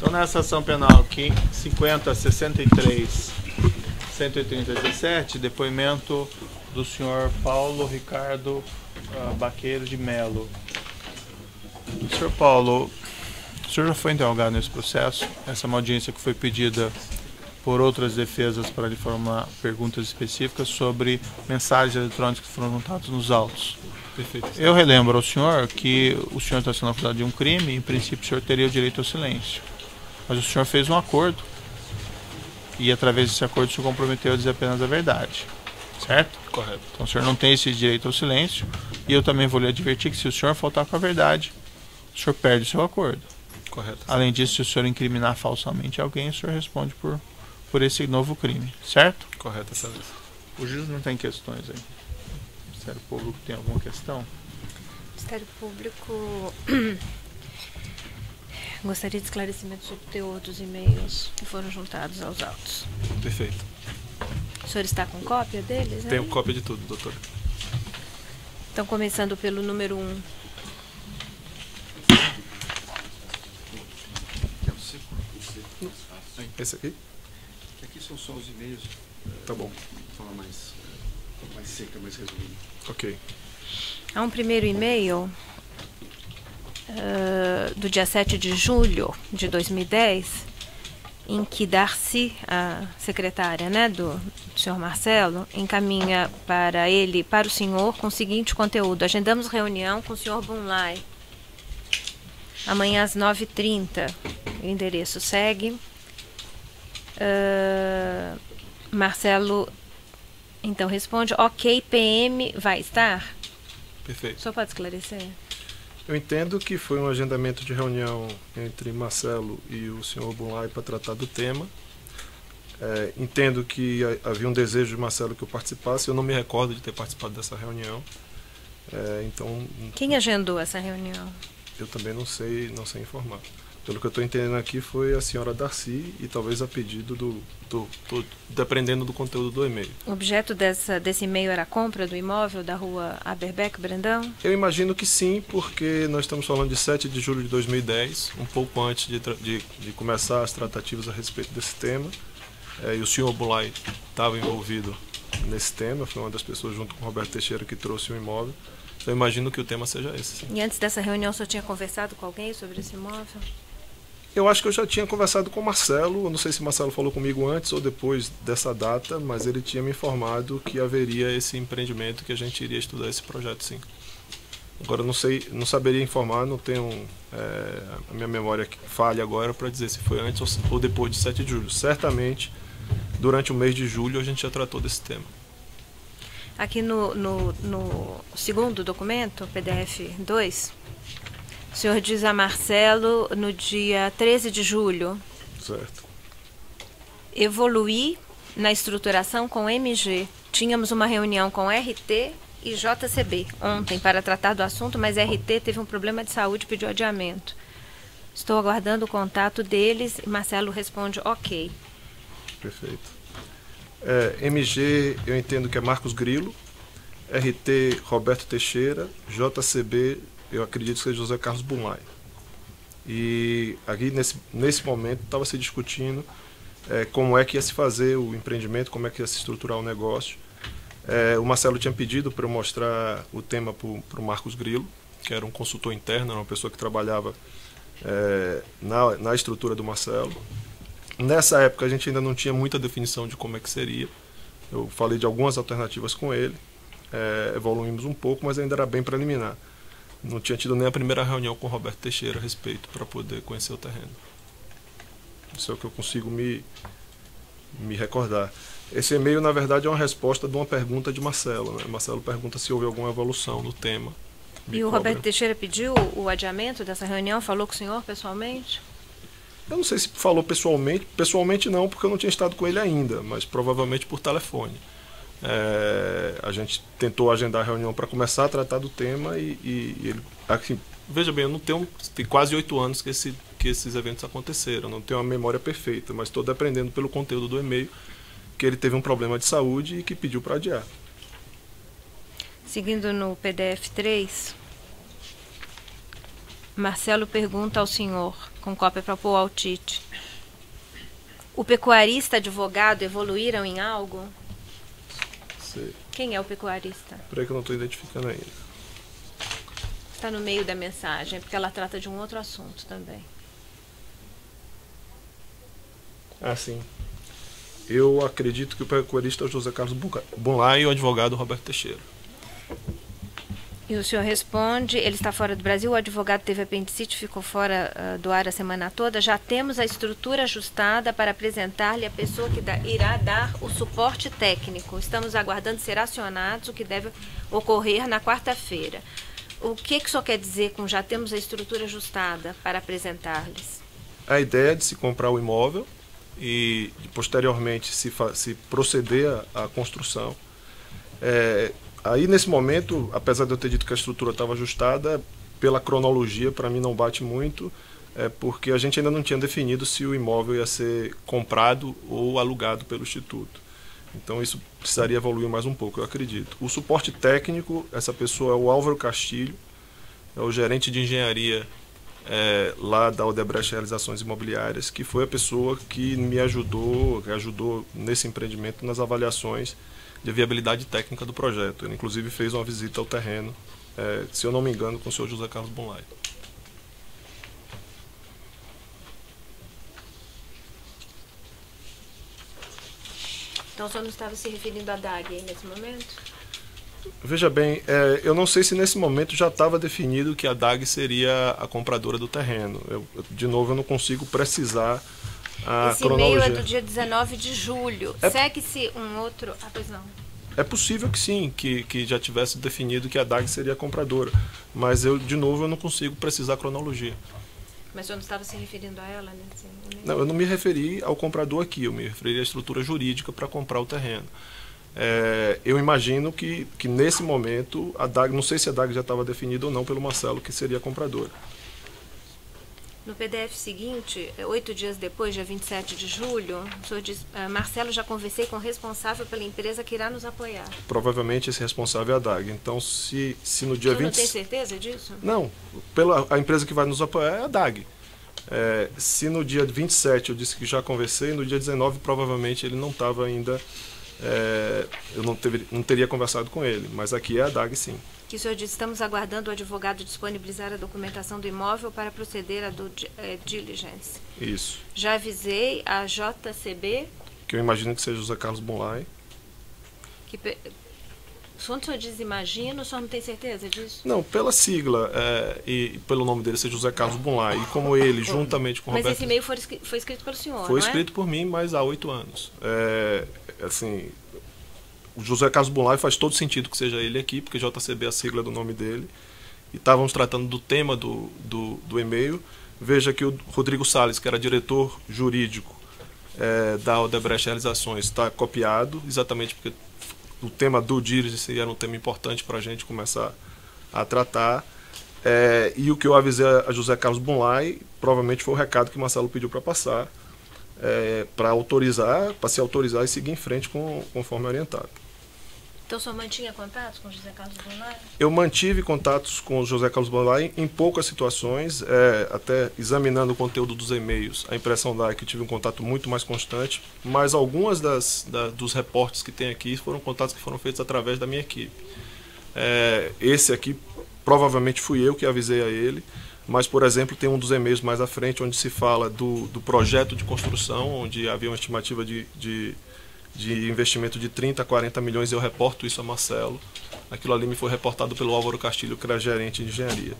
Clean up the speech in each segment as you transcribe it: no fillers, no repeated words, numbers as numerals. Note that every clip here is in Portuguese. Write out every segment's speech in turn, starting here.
Então, nessa ação penal aqui, 50.63.130.17, depoimento do senhor Paulo Ricardo Baqueiro de Melo. Senhor Paulo, o senhor já foi interrogado nesse processo? Essa é uma audiência que foi pedida por outras defesas para lhe formular perguntas específicas sobre mensagens eletrônicas que foram juntadas nos autos. Perfeito. Eu relembro ao senhor que o senhor está sendo acusado de um crime e, em princípio, o senhor teria o direito ao silêncio. Mas o senhor fez um acordo e, através desse acordo, o senhor comprometeu a dizer apenas a verdade. Certo? Correto. Então, o senhor não tem esse direito ao silêncio e eu também vou lhe advertir que, se o senhor faltar com a verdade, o senhor perde o seu acordo. Correto. Além disso, se o senhor incriminar falsamente alguém, o senhor responde por esse novo crime, certo? Correto, excelência. O juiz não tem questões aí. O Ministério Público tem alguma questão? O Ministério Público gostaria de esclarecimento sobre o teor dos e-mails que foram juntados aos autos. Perfeito. O senhor está com cópia deles? Tenho aí? cópia de tudo, doutora. Então, começando pelo número 1. Esse aqui? Aqui são só os e-mails. Tá bom. De forma mais seca, mais resumida. Ok. Há um primeiro e-mail do dia 7 de julho de 2010, em que Darcy, a secretária, né, do senhor Marcelo, encaminha para o senhor, com o seguinte conteúdo: agendamos reunião com o senhor Bunlai amanhã às 9h30. O endereço segue. Marcelo então responde: ok, PM vai estar? Perfeito. Só pode esclarecer? Eu entendo que foi um agendamento de reunião entre Marcelo e o senhor Bunlai para tratar do tema. Entendo que havia um desejo de Marcelo que eu participasse. Eu não me recordo de ter participado dessa reunião. Então, quem agendou essa reunião? Eu também não sei informar. Pelo que eu estou entendendo aqui, foi a senhora Darcy e talvez a pedido dependendo do conteúdo do e-mail. O objeto desse e-mail era a compra do imóvel da rua Aberbeck, Brandão? Eu imagino que sim, porque nós estamos falando de 7 de julho de 2010, um pouco antes de começar as tratativas a respeito desse tema. E o senhor Bunlai estava envolvido nesse tema, foi uma das pessoas junto com o Roberto Teixeira que trouxe o imóvel. Então eu imagino que o tema seja esse. Sim. E antes dessa reunião, o senhor tinha conversado com alguém sobre esse imóvel? Eu acho que eu já tinha conversado com o Marcelo. Eu não sei se o Marcelo falou comigo antes ou depois dessa data, mas ele tinha me informado que haveria esse empreendimento, que a gente iria estudar esse projeto, sim. Agora eu não saberia informar, não tenho a minha memória falha agora para dizer se foi antes ou depois de 7 de julho. Certamente, durante o mês de julho, a gente já tratou desse tema. Aqui no segundo documento, PDF 2, o senhor diz a Marcelo, no dia 13 de julho, certo, evoluí na estruturação com MG. Tínhamos uma reunião com RT e JCB ontem para tratar do assunto, mas RT teve um problema de saúde e pediu adiamento. Estou aguardando o contato deles e Marcelo responde ok. Perfeito. MG, eu entendo que é Marcos Grilo, RT, Roberto Teixeira, JCB, eu acredito que seja José Carlos Bunlai. E aqui, nesse momento, estava se discutindo como é que ia se fazer o empreendimento, como é que ia se estruturar o negócio. O Marcelo tinha pedido para eu mostrar o tema para o Marcos Grilo, que era um consultor interno, era uma pessoa que trabalhava na estrutura do Marcelo. Nessa época a gente ainda não tinha muita definição de como é que seria. Eu falei de algumas alternativas com ele, evoluímos um pouco, mas ainda era bem preliminar. Não tinha tido nem a primeira reunião com o Roberto Teixeira a respeito para poder conhecer o terreno. Isso é o que eu consigo me recordar. Esse e-mail, na verdade, é uma resposta de uma pergunta de Marcelo, né? Marcelo pergunta se houve alguma evolução no tema. E o Roberto Teixeira pediu o adiamento dessa reunião? Falou com o senhor pessoalmente? Eu não sei se falou pessoalmente. Pessoalmente não, porque eu não tinha estado com ele ainda, mas provavelmente por telefone. A gente tentou agendar a reunião para começar a tratar do tema e ele... Assim, veja bem, eu não tenho... Tem quase 8 anos que esses eventos aconteceram. Eu não tenho uma memória perfeita, mas estou dependendo pelo conteúdo do e-mail que ele teve um problema de saúde e que pediu para adiar. Seguindo no PDF 3... Marcelo pergunta ao senhor, com cópia para pôr ao Tite. O pecuarista e advogado evoluíram em algo? Sei. Quem é o pecuarista? Peraí que eu não estou identificando ainda. Está no meio da mensagem, porque ela trata de um outro assunto também. Ah, sim. Eu acredito que o pecuarista é o José Carlos Bunlai e o advogado Roberto Teixeira. E o senhor responde, ele está fora do Brasil, o advogado teve apendicite, ficou fora do ar a semana toda. Já temos a estrutura ajustada para apresentar-lhe a pessoa que irá dar o suporte técnico. Estamos aguardando ser acionados, o que deve ocorrer na quarta-feira. O que o senhor quer dizer com já temos a estrutura ajustada para apresentar-lhes? A ideia é de se comprar o imóvel e posteriormente se proceder à construção. Aí, nesse momento, apesar de eu ter dito que a estrutura estava ajustada, pela cronologia, para mim não bate muito, porque a gente ainda não tinha definido se o imóvel ia ser comprado ou alugado pelo Instituto. Então, isso precisaria evoluir mais um pouco, eu acredito. O suporte técnico, essa pessoa é o Álvaro Castilho, é o gerente de engenharia lá da Odebrecht Realizações Imobiliárias, que foi a pessoa que me ajudou nesse empreendimento nas avaliações de viabilidade técnica do projeto. Ele, inclusive, fez uma visita ao terreno, se eu não me engano, com o senhor José Carlos Bunlai. Então, o senhor não estava se referindo à DAG aí nesse momento? Veja bem, eu não sei se nesse momento já estava definido que a DAG seria a compradora do terreno. De novo, eu não consigo precisar a Esse cronologia. e-mail é do dia 19 de julho. Segue-se um outro... Ah, pois não. É possível que sim, que já tivesse definido que a DAG seria a compradora. Mas, de novo, eu não consigo precisar a cronologia. Mas o senhor não estava se referindo a ela nesse e-mail? Não, eu não me referi ao comprador aqui, eu me referi à estrutura jurídica para comprar o terreno. Eu imagino que nesse momento, a DAG, não sei se a DAG já estava definida ou não pelo Marcelo, que seria a compradora. No PDF seguinte, 8 dias depois, dia 27 de julho, o senhor diz, Marcelo, já conversei com o responsável pela empresa que irá nos apoiar. Provavelmente esse responsável é a DAG. Então, se no dia 20... O senhor não tem certeza disso? Não, a empresa que vai nos apoiar é a DAG. Se no dia 27 eu disse que já conversei, no dia 19 provavelmente ele não estava ainda... eu não teria conversado com ele, mas aqui é a DAG sim. Que o senhor disse, estamos aguardando o advogado disponibilizar a documentação do imóvel para proceder à diligence. Isso. Já avisei a JCB... Que eu imagino que seja José Carlos Bunlai. Quando o senhor diz imagino, o senhor não tem certeza disso? Não, pela sigla e pelo nome dele ser José Carlos Bunlai, e como ele, juntamente com o Roberto... Mas esse e-mail foi escrito pelo senhor, Foi não escrito por mim, mas há 8 anos. Assim... O José Carlos Bunlai faz todo sentido que seja ele aqui, porque JCB é a sigla do nome dele. E estávamos tratando do tema do e-mail. Veja que o Rodrigo Salles, que era diretor jurídico da Odebrecht Realizações, está copiado, exatamente porque o tema do diligence era um tema importante para a gente começar a tratar. E o que eu avisei a José Carlos Bunlai, provavelmente foi o recado que o Marcelo pediu para passar, para se autorizar e seguir em frente conforme orientado. Então o senhor mantinha contatos com o José Carlos Bunlai? Eu mantive contatos com o José Carlos Bunlai em poucas situações, até examinando o conteúdo dos e-mails. A impressão dá que eu tive um contato muito mais constante, mas algumas dos reportes que tem aqui foram contatos que foram feitos através da minha equipe. Esse aqui, provavelmente fui eu que avisei a ele, mas, por exemplo, tem um dos e-mails mais à frente onde se fala do projeto de construção, onde havia uma estimativa de investimento de 30 a 40 milhões, e eu reporto isso a Marcelo. Aquilo ali me foi reportado pelo Álvaro Castilho, que era gerente de engenharia.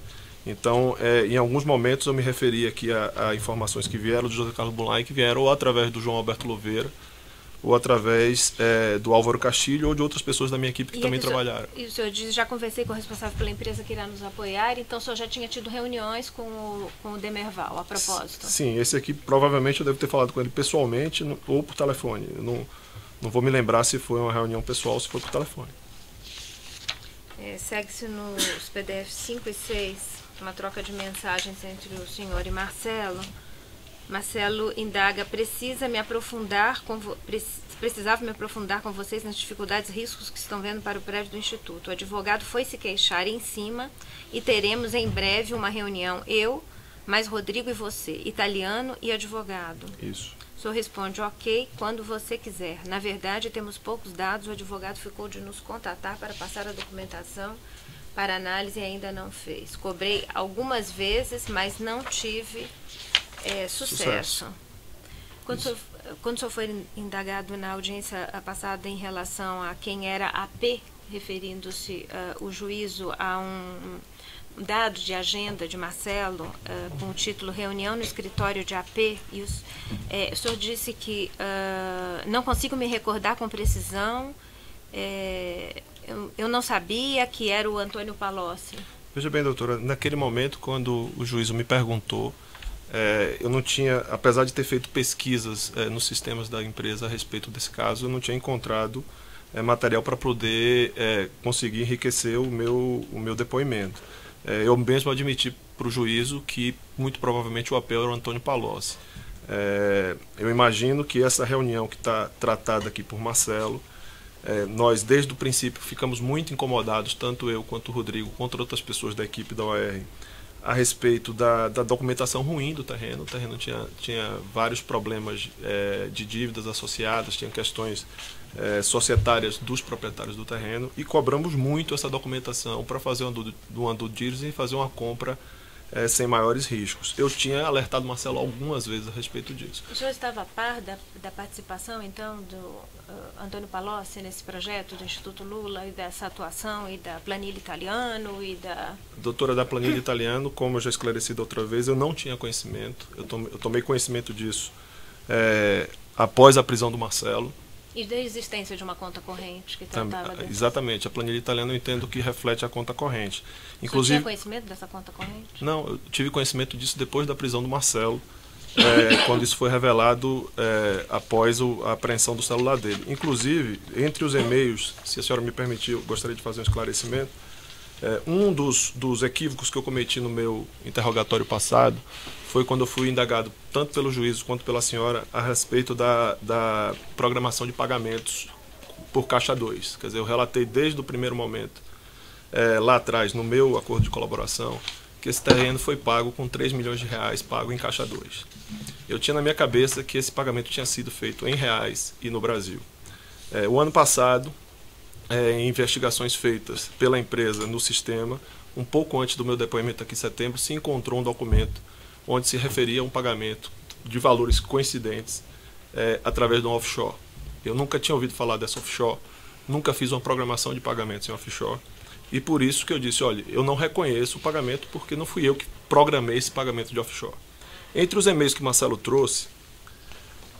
Então, em alguns momentos eu me referi aqui a informações que vieram do José Carlos Bunlai, que vieram ou através do João Alberto Louveira, ou através do Álvaro Castilho, ou de outras pessoas da minha equipe que também trabalharam. E o senhor diz, já conversei com o responsável pela empresa que irá nos apoiar, então o senhor já tinha tido reuniões com o Demerval, a propósito? Sim, esse aqui provavelmente eu devo ter falado com ele pessoalmente ou por telefone. Eu não vou me lembrar se foi uma reunião pessoal ou se foi por telefone. Segue-se nos PDF 5 e 6, uma troca de mensagens entre o senhor e Marcelo. Marcelo indaga, precisava me aprofundar com vocês nas dificuldades e riscos que estão vendo para o prédio do Instituto. O advogado foi se queixar em cima e teremos em breve uma reunião, eu, mais Rodrigo e você, italiano e advogado. Isso. O senhor responde, ok, quando você quiser. Na verdade, temos poucos dados, o advogado ficou de nos contatar para passar a documentação para análise e ainda não fez. Cobrei algumas vezes, mas não tive sucesso. Quando o senhor foi indagado na audiência passada em relação a quem era AP, referindo-se o juízo a um dado de agenda de Marcelo, com o título Reunião no Escritório de AP, e o senhor disse que não consigo me recordar com precisão, eu não sabia que era o Antônio Palocci. Veja bem, doutora, naquele momento, quando o juízo me perguntou, eu não tinha, apesar de ter feito pesquisas nos sistemas da empresa a respeito desse caso, eu não tinha encontrado material para poder conseguir enriquecer o meu depoimento. Eu mesmo admiti para o juízo que muito provavelmente o AP era o Antônio Palocci. Eu imagino que essa reunião que está tratada aqui por Marcelo, nós desde o princípio ficamos muito incomodados, tanto eu quanto o Rodrigo, quanto outras pessoas da equipe da OR, a respeito da documentação ruim do terreno. O terreno tinha vários problemas de dívidas associadas, tinha questões societárias dos proprietários do terreno, e cobramos muito essa documentação para fazer um due diligence e fazer uma compra sem maiores riscos. Eu tinha alertado Marcelo algumas vezes a respeito disso. O senhor estava a par da participação, então, do Antônio Palocci nesse projeto do Instituto Lula, e dessa atuação, e da planilha italiano, e da... Doutora, da planilha italiano, como eu já esclareci da outra vez, eu não tinha conhecimento. Eu tomei conhecimento disso após a prisão do Marcelo. E da existência de uma conta corrente que tratava desse... Exatamente. A planilha italiana eu entendo que reflete a conta corrente. Inclusive, você tinha conhecimento dessa conta corrente? Não, eu tive conhecimento disso depois da prisão do Marcelo, quando isso foi revelado após a apreensão do celular dele. Inclusive, entre os e-mails, se a senhora me permitir, eu gostaria de fazer um esclarecimento. Um dos equívocos que eu cometi no meu interrogatório passado foi quando eu fui indagado, tanto pelo juízo quanto pela senhora, a respeito da programação de pagamentos por Caixa 2. Quer dizer, eu relatei desde o primeiro momento, lá atrás, no meu acordo de colaboração, que esse terreno foi pago com 3 milhões de reais pago em Caixa 2. Eu tinha na minha cabeça que esse pagamento tinha sido feito em reais e no Brasil. O ano passado, em investigações feitas pela empresa no sistema, um pouco antes do meu depoimento aqui em setembro, se encontrou um documento onde se referia a um pagamento de valores coincidentes através de um offshore. Eu nunca tinha ouvido falar dessa offshore, nunca fiz uma programação de pagamentos em offshore, e por isso que eu disse, olha, eu não reconheço o pagamento porque não fui eu que programei esse pagamento de offshore. Entre os e-mails que Marcelo trouxe,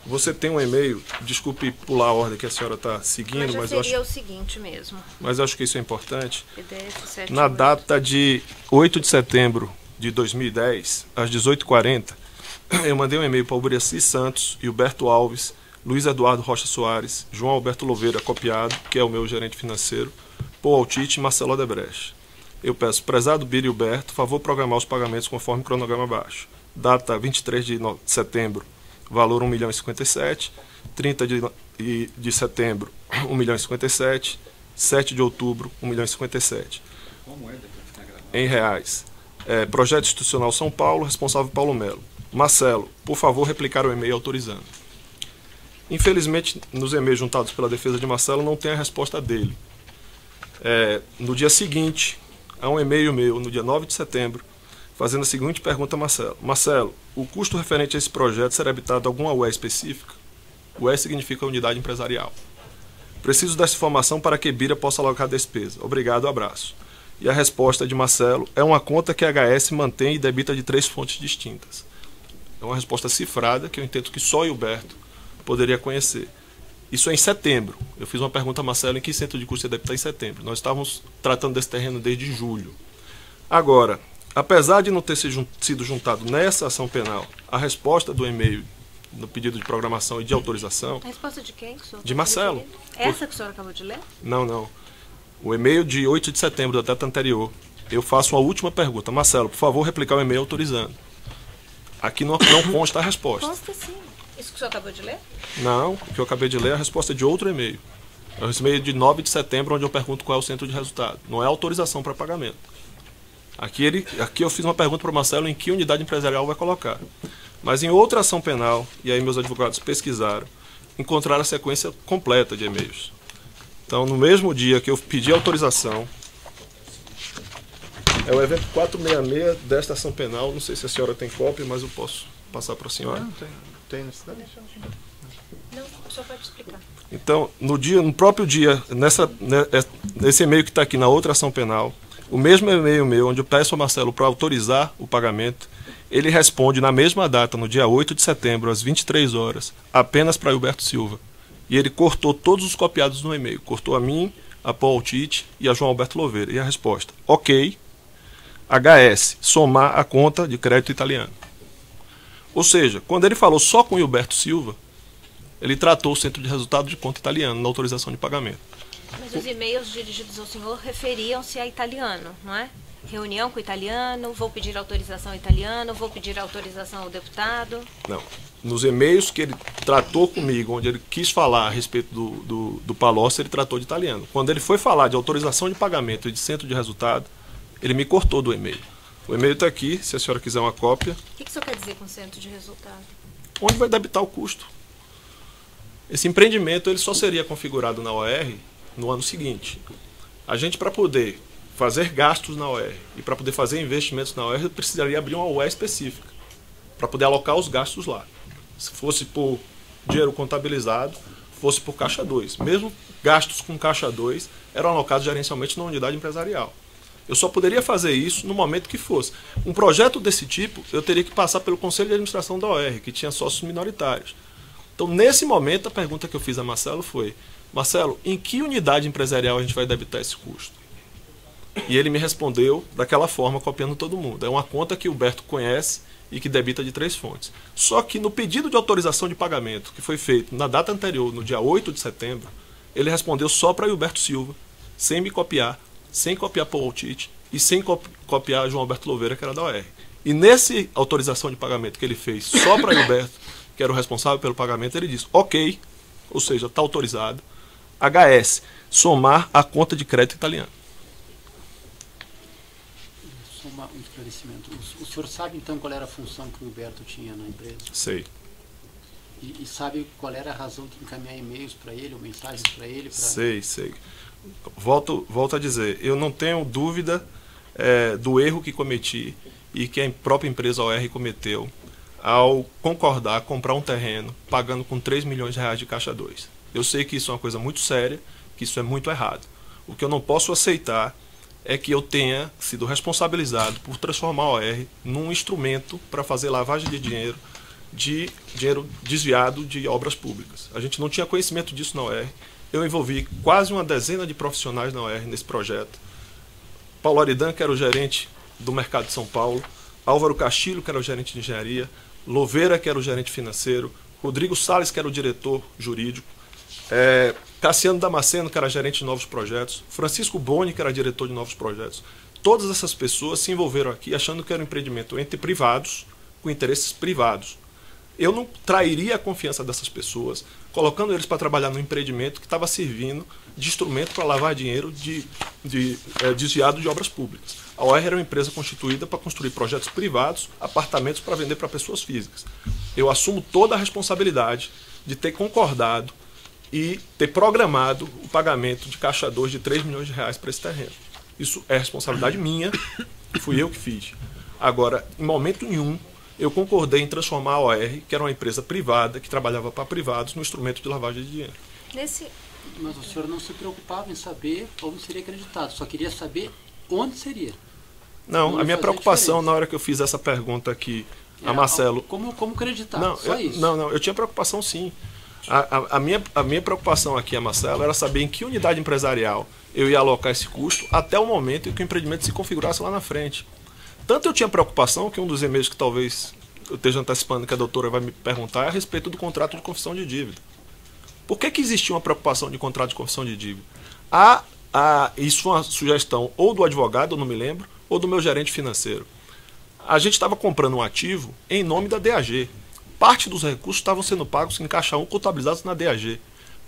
você tem um e-mail, desculpe pular a ordem que a senhora está seguindo, mas eu acho, o seguinte mesmo. Mas eu acho que isso é importante. PDF, na data de 8 de setembro de 2010, às 18h40, eu mandei um e-mail para o Buriaci Santos, Gilberto Alves, Luiz Eduardo Rocha Soares, João Alberto Louveira copiado, que é o meu gerente financeiro, Paul Altite e Marcelo Odebrecht. Eu peço, prezado Bira e Gilberto, favor programar os pagamentos conforme o cronograma abaixo. Data 23 de setembro, valor 1.057.000, 30 de setembro, 1.057.000, 7 de outubro, 1.057.000. Qual moeda que está gravando? Em reais. Projeto Institucional São Paulo, responsável Paulo Melo. Marcelo, por favor, replicar o e-mail autorizando. Infelizmente, nos e-mails juntados pela defesa de Marcelo, não tem a resposta dele. No dia seguinte, há um e-mail meu, no dia 9 de setembro, fazendo a seguinte pergunta a Marcelo. Marcelo, o custo referente a esse projeto será habitado a alguma UE específica? UE significa unidade empresarial. Preciso dessa informação para que Bira possa alocar despesa. Obrigado, abraço. E a resposta de Marcelo é uma conta que a HS mantém e debita de 3 fontes distintas. É uma resposta cifrada que eu entendo que só Gilberto poderia conhecer. Isso é em setembro. Eu fiz uma pergunta a Marcelo em que centro de custo ia debitar em setembro. Nós estávamos tratando desse terreno desde julho. Agora, apesar de não ter sido juntado nessa ação penal a resposta do e-mail no pedido de programação e de autorização... A resposta de quem? De Marcelo. Essa que o senhor acabou de ler? Não. O e-mail de 8 de setembro, da data anterior, eu faço uma última pergunta. Marcelo, por favor, replicar o e-mail autorizando. Aqui não consta a resposta. Consta sim. Isso que o senhor acabou de ler? Não, o que eu acabei de ler é a resposta de outro e-mail. É o e-mail de 9 de setembro, onde eu pergunto qual é o centro de resultado. Não é autorização para pagamento. Aqui eu fiz uma pergunta para o Marcelo em que unidade empresarial vai colocar. Mas em outra ação penal, e aí meus advogados pesquisaram, encontraram a sequência completa de e-mails. Então, no mesmo dia que eu pedi autorização, é o evento 466 desta ação penal. Não sei se a senhora tem cópia, mas eu posso passar para a senhora. Não, tem necessidade. Não, o senhor pode explicar. Então, no próprio dia, nesse e-mail que está aqui na outra ação penal, o mesmo e-mail meu, onde eu peço ao Marcelo para autorizar o pagamento, ele responde na mesma data, no dia 8 de setembro, às 23 horas, apenas para Hilberto Silva. E ele cortou todos os copiados no e-mail. Cortou a mim, a Paul Tite e a João Alberto Louveira. E a resposta, ok, HS, somar a conta de crédito italiano. Ou seja, quando ele falou só com Hilberto Silva, ele tratou o centro de resultado de conta italiano na autorização de pagamento. Mas os e-mails dirigidos ao senhor referiam-se a italiano, não é? Reunião com o italiano, vou pedir autorização ao italiano, vou pedir autorização ao deputado. Não. Nos e-mails que ele tratou comigo, onde ele quis falar a respeito do Palocci, ele tratou de italiano. Quando ele foi falar de autorização de pagamento e de centro de resultado, ele me cortou do e-mail. O e-mail está aqui, se a senhora quiser uma cópia. O que o senhor quer dizer com centro de resultado? Onde vai debitar o custo? Esse empreendimento ele só seria configurado na OR no ano seguinte. A gente, para poder fazer gastos na OR e para poder fazer investimentos na OR, precisaria abrir uma OR específica para poder alocar os gastos lá. Se fosse por dinheiro contabilizado, fosse por caixa 2. Mesmo gastos com caixa 2 eram alocados gerencialmente na unidade empresarial. Eu só poderia fazer isso no momento que fosse. Um projeto desse tipo, eu teria que passar pelo Conselho de Administração da OR, que tinha sócios minoritários. Então, nesse momento, a pergunta que eu fiz a Marcelo foi: Marcelo, em que unidade empresarial a gente vai debitar esse custo? E ele me respondeu daquela forma, copiando todo mundo. É uma conta que o Berto conhece e que debita de 3 fontes. Só que no pedido de autorização de pagamento, que foi feito na data anterior, no dia 8 de setembro, ele respondeu só para Hilberto Silva, sem me copiar, sem copiar Paul Tite e sem copiar João Alberto Louveira, que era da OR. E nesse autorização de pagamento que ele fez só para Hilberto, que era o responsável pelo pagamento, ele disse ok, ou seja, está autorizado, HS, somar a conta de crédito italiano. Só um esclarecimento. O senhor sabe então qual era a função que o Hilberto tinha na empresa? Sei. E sabe qual era a razão de encaminhar e-mails para ele, ou mensagens para ele? Sei. Volto a dizer, eu não tenho dúvida do erro que cometi e que a própria empresa OR cometeu ao concordar comprar um terreno pagando com 3 milhões de reais de caixa 2. Eu sei que isso é uma coisa muito séria, que isso é muito errado. O que eu não posso aceitar é que eu tenha sido responsabilizado por transformar a OR num instrumento para fazer lavagem de dinheiro desviado de obras públicas. A gente não tinha conhecimento disso na OR. Eu envolvi quase uma dezena de profissionais na OR nesse projeto. Paulo Aridan, que era o gerente do mercado de São Paulo, Álvaro Castilho, que era o gerente de engenharia, Louveira, que era o gerente financeiro, Rodrigo Salles, que era o diretor jurídico, Cassiano Damasceno, que era gerente de novos projetos, Francisco Boni, que era diretor de novos projetos. Todas essas pessoas se envolveram aqui achando que era um empreendimento entre privados, com interesses privados. Eu não trairia a confiança dessas pessoas, colocando eles para trabalhar no empreendimento que estava servindo de instrumento para lavar dinheiro desviado de obras públicas. A OR era uma empresa constituída para construir projetos privados, apartamentos para vender para pessoas físicas. Eu assumo toda a responsabilidade de ter concordado e ter programado o pagamento de caixa 2 de 3 milhões de reais para esse terreno. Isso é responsabilidade minha, fui eu que fiz. Agora, em momento nenhum, eu concordei em transformar a OR, que era uma empresa privada, que trabalhava para privados, num instrumento de lavagem de dinheiro. Mas o senhor não se preocupava em saber onde seria acreditado, só queria saber onde seria. Não, a minha preocupação na hora que eu fiz essa pergunta aqui a Marcelo... Como acreditar, isso. Não, eu tinha preocupação sim. A minha preocupação aqui, a Marcelo, era saber em que unidade empresarial eu ia alocar esse custo até o momento em que o empreendimento se configurasse lá na frente. Tanto eu tinha preocupação, que um dos e-mails que talvez eu esteja antecipando que a doutora vai me perguntar é a respeito do contrato de confissão de dívida. Por que existia uma preocupação de contrato de confissão de dívida? Isso foi uma sugestão ou do advogado, eu não me lembro, ou do meu gerente financeiro. a gente estava comprando um ativo em nome da DAG. Parte dos recursos estavam sendo pagos em caixa 1, contabilizados na DAG.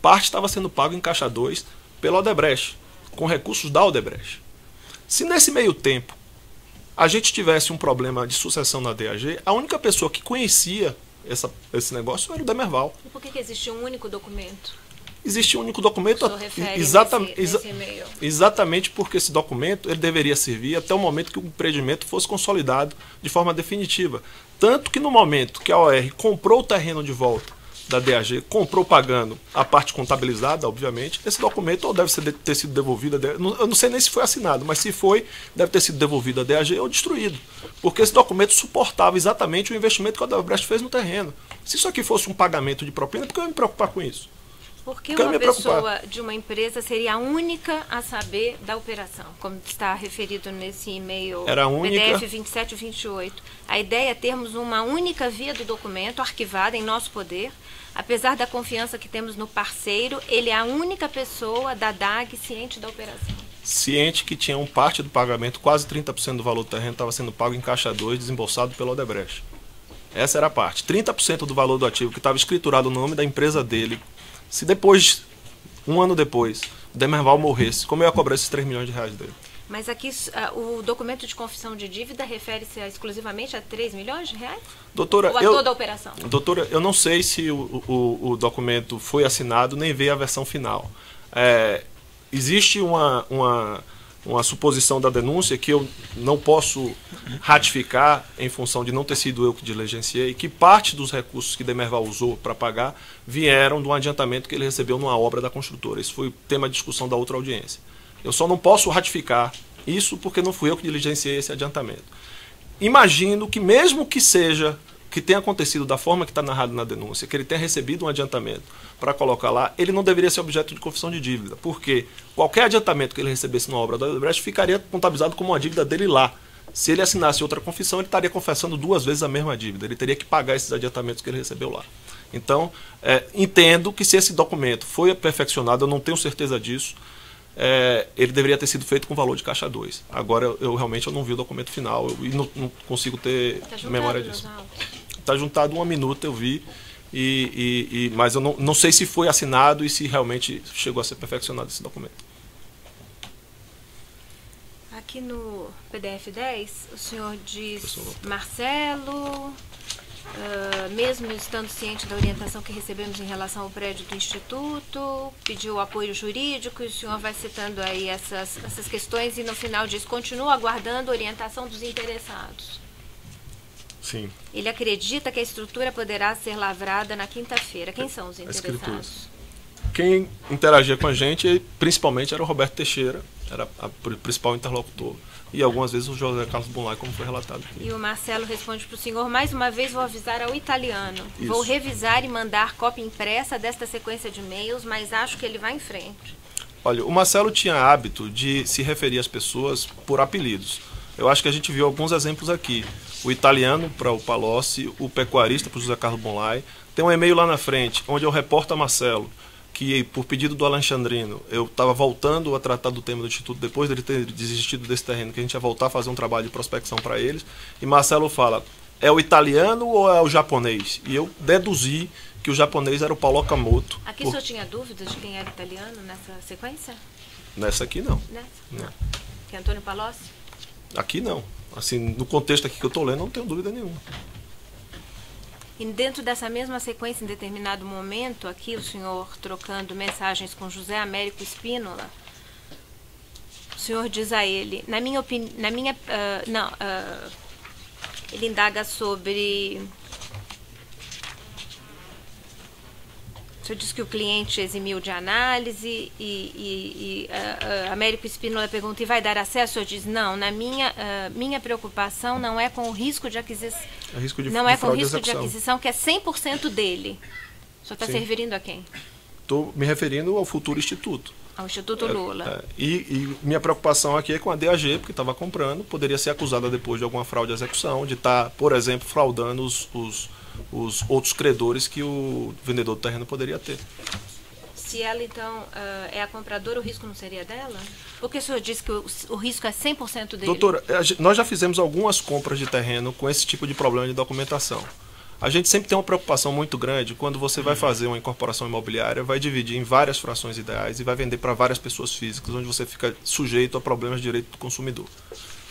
Parte estava sendo pago em caixa 2 pela Odebrecht, com recursos da Odebrecht. Se nesse meio tempo a gente tivesse um problema de sucessão na DAG, a única pessoa que conhecia esse negócio era o Demerval. E por que existe um único documento? Existe um único documento exatamente porque esse documento ele deveria servir até o momento que o empreendimento fosse consolidado de forma definitiva. Tanto que no momento que a OR comprou o terreno de volta da DAG, comprou pagando a parte contabilizada, obviamente, esse documento ou deve ter sido devolvido a DAG, eu não sei nem se foi assinado, mas se foi, deve ter sido devolvido a DAG ou destruído. Porque esse documento suportava exatamente o investimento que a Odebrecht fez no terreno. Se isso aqui fosse um pagamento de propina, por que eu ia me preocupar com isso? Porque uma pessoa de uma empresa seria a única a saber da operação, como está referido nesse e-mail PDF 2728. A ideia é termos uma única via do documento arquivada em nosso poder. Apesar da confiança que temos no parceiro, ele é a única pessoa da DAG ciente da operação. Ciente que tinha parte do pagamento, quase 30% do valor do terreno estava sendo pago em caixa 2, desembolsado pela Odebrecht. Essa era a parte. 30% do valor do ativo que estava escriturado no nome da empresa dele. Se depois, um ano depois, o Demerval morresse, como eu ia cobrar esses 3 milhões de reais dele? Mas aqui o documento de confissão de dívida refere-se exclusivamente a 3 milhões de reais? Doutora, ou a toda a operação? Doutora, eu não sei se o documento foi assinado, nem veio a versão final. Existe uma suposição da denúncia que eu não posso ratificar em função de não ter sido eu que diligenciei, que parte dos recursos que Demerval usou para pagar vieram de um adiantamento que ele recebeu numa obra da construtora. Isso foi tema de discussão da outra audiência. Eu só não posso ratificar isso porque não fui eu que diligenciei esse adiantamento. Imagino que mesmo que tenha acontecido da forma que está narrado na denúncia, que ele tenha recebido um adiantamento para colocar lá, ele não deveria ser objeto de confissão de dívida, porque qualquer adiantamento que ele recebesse na obra da Odebrecht ficaria contabilizado como uma dívida dele lá. Se ele assinasse outra confissão, ele estaria confessando 2 vezes a mesma dívida, ele teria que pagar esses adiantamentos que ele recebeu lá. Então, entendo que se esse documento foi perfeccionado, eu não tenho certeza disso, ele deveria ter sido feito com valor de caixa 2. Agora, eu realmente não vi o documento final e não consigo ter memória disso. Está juntado 1 minuta, eu vi, mas eu não sei se foi assinado e se realmente chegou a ser perfeccionado esse documento. Aqui no PDF 10, o senhor diz: Marcelo, mesmo estando ciente da orientação que recebemos em relação ao prédio do Instituto, pediu apoio jurídico, e o senhor vai citando aí essas questões e no final diz: continua aguardando a orientação dos interessados. Sim. Ele acredita que a estrutura poderá ser lavrada na quinta-feira. Quem são os interessados? Quem interagia com a gente, principalmente, era o Roberto Teixeira, era o principal interlocutor. E algumas vezes o José Carlos Bunlai, como foi relatado aqui. E o Marcelo responde para o senhor: mais uma vez vou avisar ao italiano. Isso. Vou revisar e mandar cópia impressa desta sequência de e-mails, mas acho que ele vai em frente. Olha, o Marcelo tinha hábito de se referir às pessoas por apelidos. Eu acho que a gente viu alguns exemplos aqui. O italiano para o Palocci, o pecuarista para o José Carlos Bunlai. Tem um e-mail lá na frente, onde eu reporto a Marcelo que, por pedido do Alexandrino, eu estava voltando a tratar do tema do Instituto, depois dele ter desistido desse terreno, que a gente ia voltar a fazer um trabalho de prospecção para eles. E Marcelo fala: é o italiano ou é o japonês? E eu deduzi que o japonês era o Paulo Okamoto. Aqui o senhor tinha dúvidas de quem era italiano nessa sequência? Nessa aqui não. Nessa? Não. Que é Antônio Palocci? Aqui não. Assim, no contexto aqui que eu estou lendo, não tenho dúvida nenhuma. E dentro dessa mesma sequência, em determinado momento, aqui o senhor trocando mensagens com José Américo Espínola, o senhor diz a ele, ele indaga sobre... O senhor diz que o cliente eximiu de análise e Américo Espínola pergunta: e vai dar acesso? O senhor diz: não, minha preocupação não é com o risco de aquisição, não é com o risco de aquisição, que é 100% dele. O senhor está se referindo a quem? Estou me referindo ao futuro Instituto. Ao Instituto Lula. E minha preocupação aqui é com a DAG, porque estava comprando, poderia ser acusada depois de alguma fraude de execução, de estar, por exemplo, fraudando os outros credores que o vendedor do terreno poderia ter. Se ela, então, é a compradora, o risco não seria dela? Porque o senhor disse que o risco é 100% dele. Doutora, nós já fizemos algumas compras de terreno com esse tipo de problema de documentação. A gente sempre tem uma preocupação muito grande quando você vai fazer uma incorporação imobiliária, vai dividir em várias frações ideais e vai vender para várias pessoas físicas, onde você fica sujeito a problemas de direito do consumidor.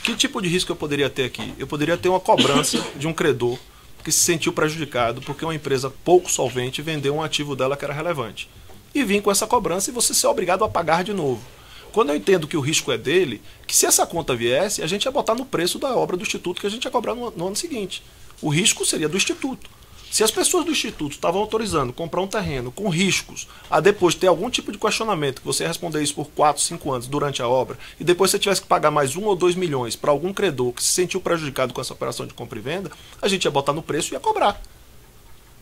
Que tipo de risco eu poderia ter aqui? Eu poderia ter uma cobrança de um credor que se sentiu prejudicado porque uma empresa pouco solvente vendeu um ativo dela que era relevante. E vir com essa cobrança e você ser obrigado a pagar de novo. Quando eu entendo que o risco é dele, que se essa conta viesse, a gente ia botar no preço da obra do Instituto que a gente ia cobrar no ano seguinte. O risco seria do Instituto. Se as pessoas do Instituto estavam autorizando comprar um terreno com riscos, a depois ter algum tipo de questionamento, que você ia responder isso por 4, 5 anos durante a obra, e depois você tivesse que pagar mais 1 ou 2 milhões para algum credor que se sentiu prejudicado com essa operação de compra e venda, a gente ia botar no preço e ia cobrar.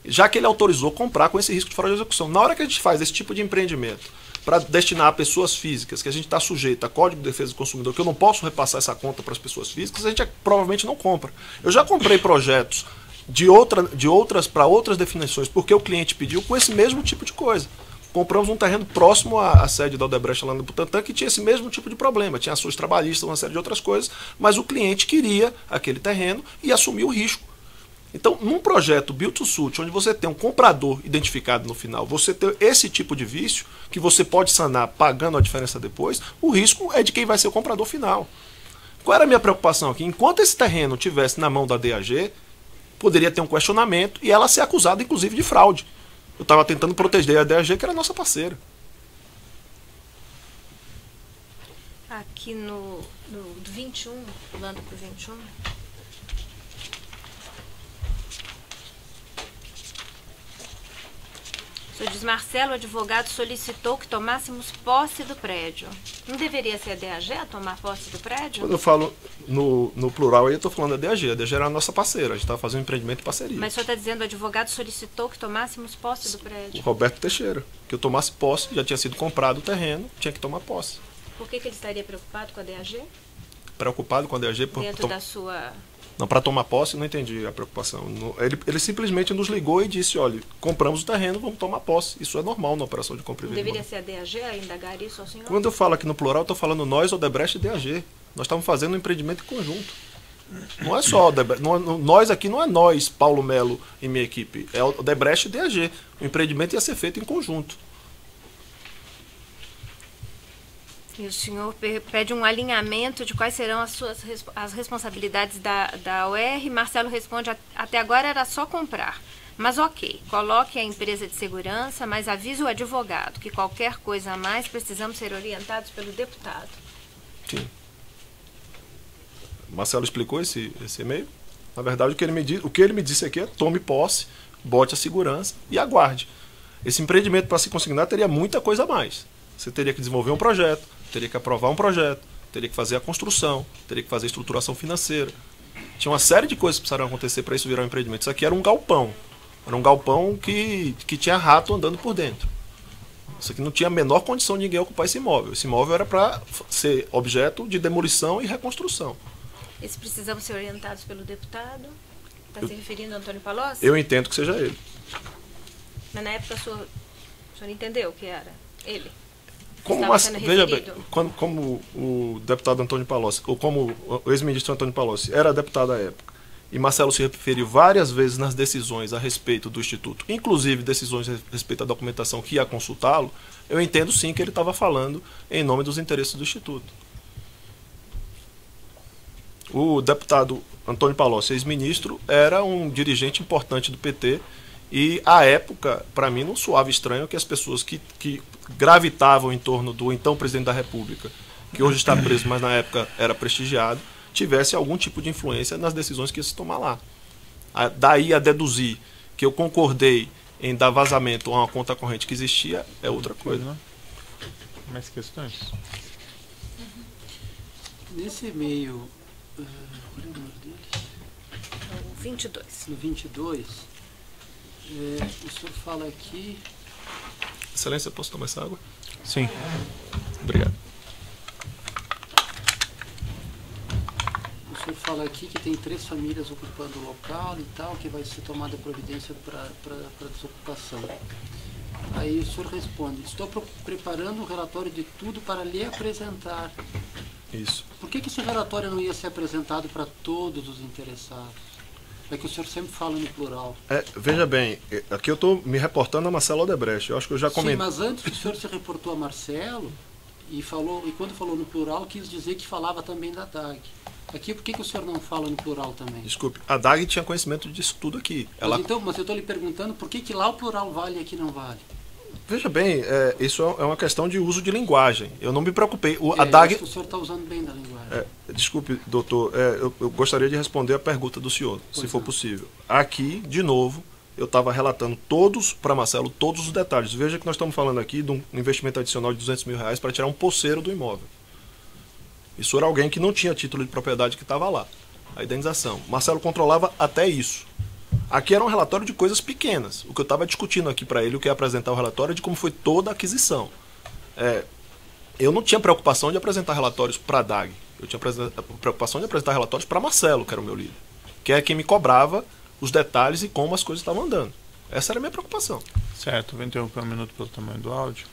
Já que ele autorizou comprar com esse risco de fora de execução. Na hora que a gente faz esse tipo de empreendimento para destinar a pessoas físicas, que a gente está sujeito a Código de Defesa do Consumidor, que eu não posso repassar essa conta para as pessoas físicas, a gente provavelmente não compra. Eu já comprei projetos para outras definições, porque o cliente pediu com esse mesmo tipo de coisa. Compramos um terreno próximo à sede da Odebrecht lá no Butantã, que tinha esse mesmo tipo de problema. Tinha ações trabalhistas, uma série de outras coisas, mas o cliente queria aquele terreno e assumiu o risco. Então, num projeto Build to Suit, onde você tem um comprador identificado no final, você tem esse tipo de vício, que você pode sanar pagando a diferença depois, o risco é de quem vai ser o comprador final. Qual era a minha preocupação aqui? Enquanto esse terreno estivesse na mão da DAG, poderia ter um questionamento e ela ser acusada, inclusive, de fraude. Eu estava tentando proteger a DAG, que era a nossa parceira. Aqui no 21, pulando para o 21... O senhor diz, Marcelo, o advogado, solicitou que tomássemos posse do prédio. Não deveria ser a DAG a tomar posse do prédio? Quando eu falo no plural, aí eu estou falando da DAG. A DAG era a nossa parceira, a gente estava fazendo um empreendimento de parceria. Mas o senhor está dizendo, o advogado solicitou que tomássemos posse do prédio? O Roberto Teixeira, que eu tomasse posse, já tinha sido comprado o terreno, tinha que tomar posse. Por que ele estaria preocupado com a DAG? Preocupado com a DAG? Dentro da sua... Não, para tomar posse, não entendi a preocupação. Ele simplesmente nos ligou e disse, olha, compramos o terreno, vamos tomar posse. Isso é normal na operação de compra e venda. Deveria ser a DAG a indagar isso ao senhor? Quando eu falo aqui no plural, eu estou falando nós, Odebrecht e DAG. Nós estamos fazendo um empreendimento em conjunto. Não é só Odebrecht. Nós aqui não é nós, Paulo Melo e minha equipe. É Odebrecht e DAG. O empreendimento ia ser feito em conjunto. E o senhor pede um alinhamento de quais serão as responsabilidades da OR. Marcelo responde, até agora era só comprar. Mas ok, coloque a empresa de segurança, mas avise o advogado que qualquer coisa a mais precisamos ser orientados pelo deputado. Sim. Marcelo explicou esse e-mail. Na verdade, o que ele me disse aqui é tome posse, bote a segurança e aguarde. Esse empreendimento para se consignar teria muita coisa a mais. Você teria que desenvolver um projeto, teria que aprovar um projeto, teria que fazer a construção, teria que fazer a estruturação financeira. Tinha uma série de coisas que precisaram acontecer para isso virar um empreendimento. Isso aqui era um galpão. Era um galpão que tinha rato andando por dentro. Isso aqui não tinha a menor condição de ninguém ocupar esse imóvel. Esse imóvel era para ser objeto de demolição e reconstrução. Esses precisamos ser orientados pelo deputado? Está se referindo a Antônio Palocci? Eu entendo que seja ele. Mas na época o senhor entendeu que era ele? Veja bem, como o deputado Antônio Palocci, ou como o ex-ministro Antônio Palocci era deputado à época, e Marcelo se referiu várias vezes nas decisões a respeito do Instituto, inclusive decisões a respeito da documentação que ia consultá-lo, eu entendo sim que ele estava falando em nome dos interesses do Instituto. O deputado Antônio Palocci, ex-ministro, era um dirigente importante do PT e, à época, para mim, não soava estranho que as pessoas que gravitavam em torno do então presidente da República, que hoje está preso, mas na época era prestigiado, tivesse algum tipo de influência nas decisões que ia se tomar lá. Daí a deduzir que eu concordei em dar vazamento a uma conta corrente que existia é outra coisa. Mais questões? Nesse e-mail, qual é o número dele? O 22. No 22, o senhor fala aqui... Excelência, posso tomar essa água? Sim. Obrigado. O senhor fala aqui que tem 3 famílias ocupando o local e tal, que vai ser tomada providência para desocupação. Aí o senhor responde: estou preparando um relatório de tudo para lhe apresentar. Isso. Por que esse relatório não ia ser apresentado para todos os interessados? É que o senhor sempre fala no plural. Veja bem, aqui eu estou me reportando a Marcelo Odebrecht. Eu acho que eu já comentei. Sim, mas antes o senhor se reportou a Marcelo e quando falou no plural, quis dizer que falava também da DAG. Aqui, por que o senhor não fala no plural também? Desculpe, a DAG tinha conhecimento disso tudo aqui. Mas eu estou lhe perguntando por que lá o plural vale e aqui não vale? Veja bem, isso é uma questão de uso de linguagem. Eu não me preocupei. A Acho DAG... que o senhor está usando bem da linguagem. Desculpe, doutor, eu gostaria de responder a pergunta do senhor, se for possível. Aqui, de novo, eu estava relatando para Marcelo todos os detalhes. Veja que nós estamos falando aqui de um investimento adicional de R$200 mil para tirar um poceiro do imóvel. Isso era alguém que não tinha título de propriedade que estava lá. A indenização. Marcelo controlava até isso. Aqui era um relatório de coisas pequenas. O que eu estava discutindo aqui para ele, o que ia apresentar o relatório, é de como foi toda a aquisição. Eu não tinha preocupação de apresentar relatórios para a DAG. Eu tinha preocupação de apresentar relatórios para Marcelo, que era o meu líder. Que é quem me cobrava os detalhes e como as coisas estavam andando. Essa era a minha preocupação. Certo, vou interromper um minuto pelo tamanho do áudio.